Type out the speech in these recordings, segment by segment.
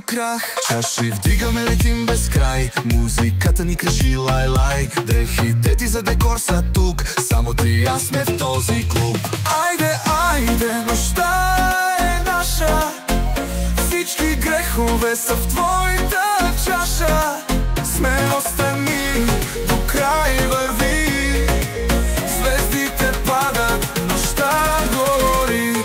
крах. Чаши вдигаме, летим без край. Музиката ни крещи лай-лай. Дрехите ти за декор са тук, само ти и аз сме в този клуб. Айде, айде, нощта е наша. Всички грехове са в твоята чаша. Смелостта ни до край върви. Звездите падат, нощта гори.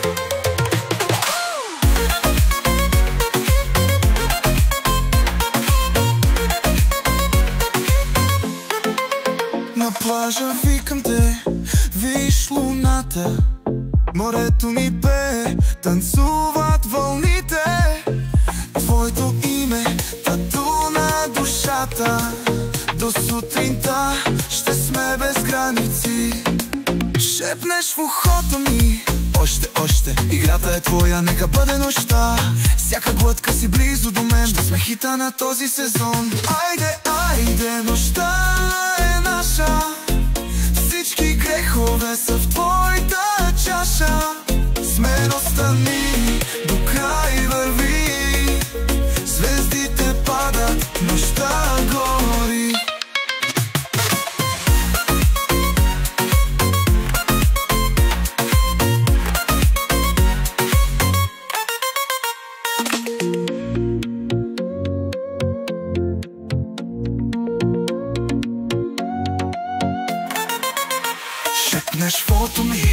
На плажа викам те, виж луната. Морето ми пее, танцуват вълните. Твоето име, тату на душата. До сутринта ще сме без граници. Шепнеш в ухото ми, още, още. Играта е твоя, нека бъде нощта. Всяка глътка си близо до мен, ще сме хита на този сезон. Айде, айде, нощта е наша. Всички грехове са в твоята чаша. Смелостта ни до край върви. Звездите падат, нощта гори. Шепнеш фото ми,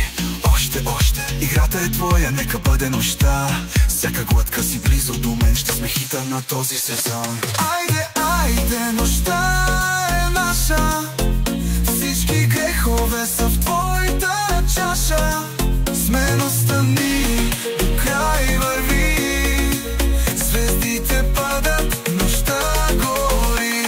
още, още. Играта е твоя, нека бъде нощта. Всяка глътка си близо до мен, ще сме хита на този сезон. Айде, айде, нощта е наша. Всички грехове са в твоята чаша. Смелостта ни до край върви. Звездите падат, нощта гори.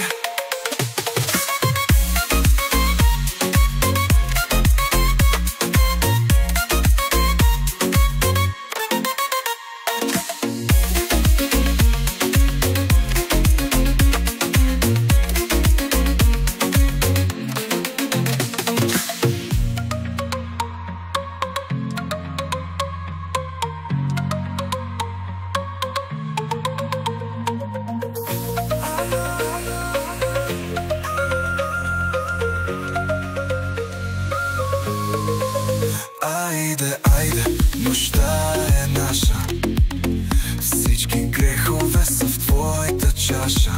Айде, айде, нощта е наша. Всички грехове са в твоята чаша.